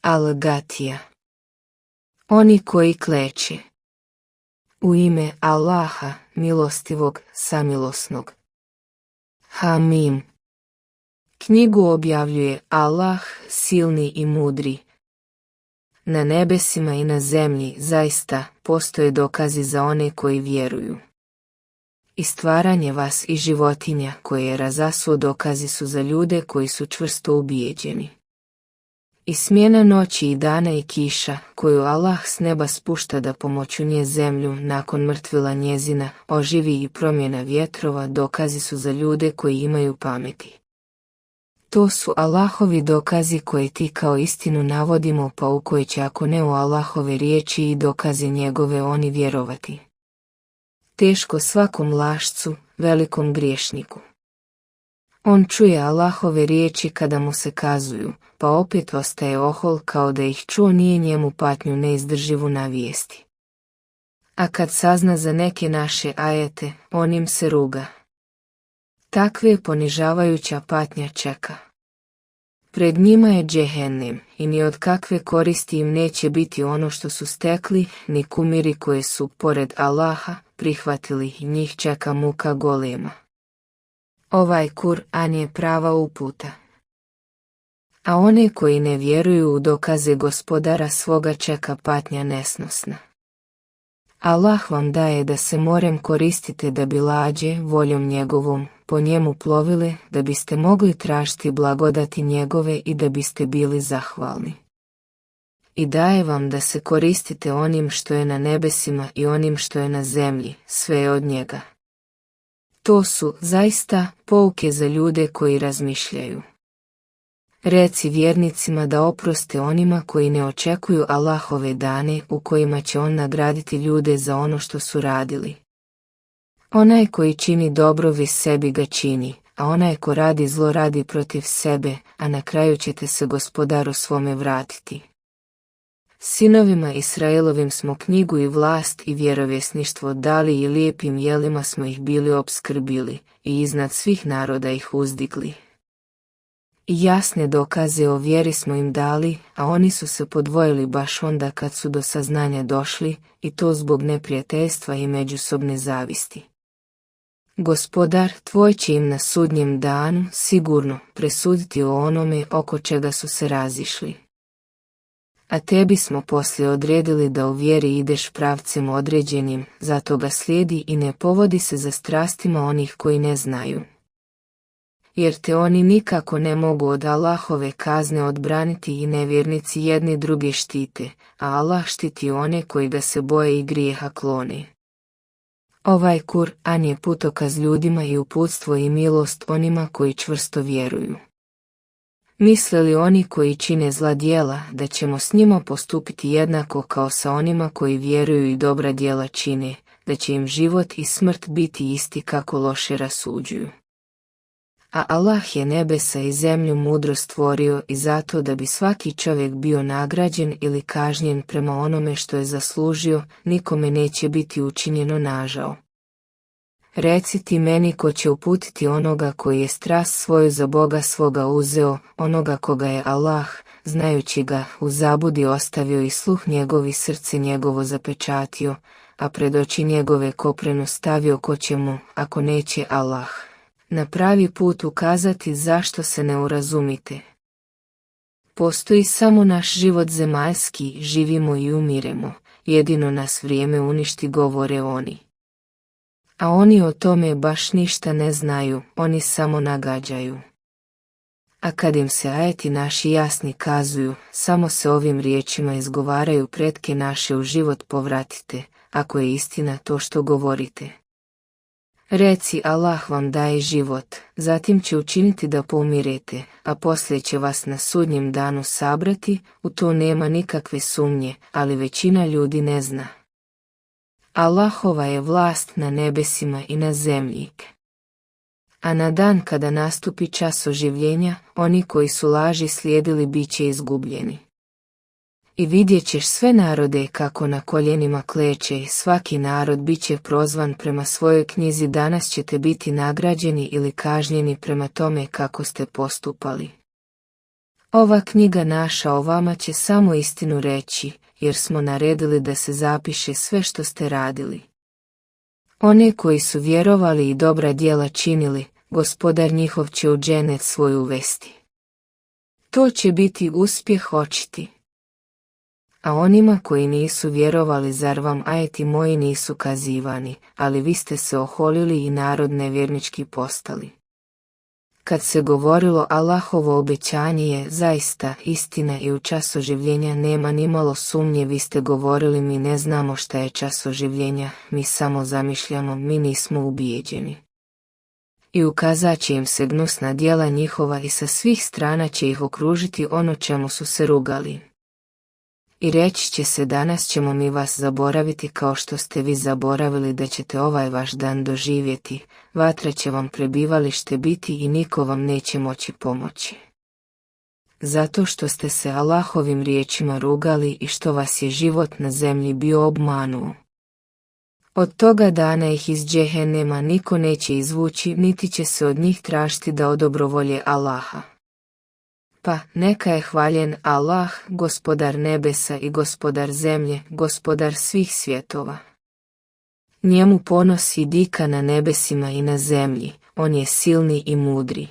Al-Gatija. Oni koji kleče. U ime Allaha, milostivog, samilosnog. Hamim. Knjigu objavljuje Allah, silni i mudri. Na nebesima i na zemlji zaista postoje dokazi za one koji vjeruju. I stvaranje vas i životinja koje je razasuo dokazi su za ljude koji su čvrsto ubijeđeni. I smjena noći i dana i kiša, koju Allah s neba spušta da pomoću nje zemlju nakon mrtvila njezina oživi i promjena vjetrova, dokazi su za ljude koji imaju pameti. To su Allahovi dokazi koje ti kao istinu navodimo, pa u koje će ako ne u Allahove riječi i dokaze njegove oni vjerovati. Teško svakom lašcu, velikom griješniku. On čuje Allahove riječi kada mu se kazuju, pa opet ostaje ohol kao da ih čuo nije, njemu patnju neizdrživu navijesti. A kad sazna za neke naše ajete, on im se ruga. Takve ponižavajuća patnja čeka. Pred njima je džehennem i ni od kakve koristi im neće biti ono što su stekli, ni kumiri koje su, pored Allaha, prihvatili, i njih čeka muka golema. Ovaj Kur'an je prava uputa. A one koji ne vjeruju u dokaze Gospodara svoga čeka patnja nesnosna. Allah vam daje da se morem koristite da bi lađe, voljom njegovom, po njemu plovile, da biste mogli tražiti blagodati njegove i da biste bili zahvalni. I daje vam da se koristite onim što je na nebesima i onim što je na zemlji, sve je od njega. To su, zaista, pouke za ljude koji razmišljaju. Reci vjernicima da oproste onima koji ne očekuju Allahove dane u kojima će on nagraditi ljude za ono što su radili. Onaj koji čini dobro vi sebi ga čini, a onaj ko radi zlo radi protiv sebe, a na kraju ćete se Gospodaru svome vratiti. Sinovima Israelovim smo knjigu i vlast i vjerovjesništvo dali i lijepim jelima smo ih bili opskrbili i iznad svih naroda ih uzdigli. I jasne dokaze o vjeri smo im dali, a oni su se podvojili baš onda kad su do saznanja došli, i to zbog neprijateljstva i međusobne zavisti. Gospodar tvoj će im na sudnjem danu sigurno presuditi o onome oko čega su se razišli. A tebi smo poslije odredili da u vjeri ideš pravcem određenim, zato ga slijedi i ne povodi se za strastima onih koji ne znaju. Jer te oni nikako ne mogu od Allahove kazne odbraniti i nevjernici jedni druge štite, a Allah štiti one koji ga se boje i grijeha klone. Ovaj Kur'an je putokaz ljudima i uputstvo i milost onima koji čvrsto vjeruju. Misle li oni koji čine zla djela da ćemo s njima postupiti jednako kao sa onima koji vjeruju i dobra djela čine, da će im život i smrt biti isti kako loše rasuđuju? A Allah je nebesa i zemlju mudro stvorio i zato da bi svaki čovjek bio nagrađen ili kažnjen prema onome što je zaslužio, nikome neće biti učinjeno nažao. Reci ti meni ko će uputiti onoga koji je strast svoju za Boga svoga uzeo, onoga koga je Allah, znajući ga, u zabudi ostavio i sluh njegov i srce njegovo zapečatio, a pred oči njegove koprenu stavio, ko će mu, ako neće Allah, na pravi put ukazati zašto se ne urazumite. Postoji samo naš život zemaljski, živimo i umiremo, jedino nas vrijeme uništi, govore oni. A oni o tome baš ništa ne znaju, oni samo nagađaju. A kad im se ajeti naši jasni kazuju, samo se ovim riječima izgovaraju: pretke naše u život povratite, ako je istina to što govorite. Reci, Allah vam daje život, zatim će učiniti da poumirete, a poslije će vas na sudnjem danu sabrati, u to nema nikakve sumnje, ali većina ljudi ne zna. Allahova je vlast na nebesima i na zemlji. A na dan kada nastupi čas oživljenja, oni koji su laži slijedili bit će izgubljeni. I vidjet ćeš sve narode kako na koljenima kleče i svaki narod bit će prozvan prema svojoj knjizi, danas ćete biti nagrađeni ili kažnjeni prema tome kako ste postupali. Ova knjiga naša o vama će samo istinu reći, jer smo naredili da se zapiše sve što ste radili. One koji su vjerovali i dobra djela činili, Gospodar njihov će u dženet svoj uvesti. To će biti uspjeh očiti. A onima koji nisu vjerovali, zar vam ajeti moji nisu kazivani, ali vi ste se oholili i narod nevjernički postali. Kad se govorilo Allahovo obećanje je zaista istina i u čas oživljenja nema nimalo sumnje, vi ste govorili mi ne znamo šta je čas oživljenja, mi samo zamišljamo, mi nismo ubijeđeni. I ukazat će im se gnusna djela njihova i sa svih strana će ih okružiti ono čemu su se rugali. I reći će se danas ćemo mi vas zaboraviti kao što ste vi zaboravili da ćete ovaj vaš dan doživjeti, vatra će vam prebivalište biti i niko vam neće moći pomoći. Zato što ste se Allahovim riječima rugali i što vas je život na zemlji bio obmanuo. Od toga dana ih iz džehennema niko neće izvući, niti će se od njih tražiti da odobrovolje Allaha. Pa, neka je hvaljen Allah, Gospodar nebesa i Gospodar zemlje, Gospodar svih svjetova. Njemu ponos i dika na nebesima i na zemlji, on je silni i mudri.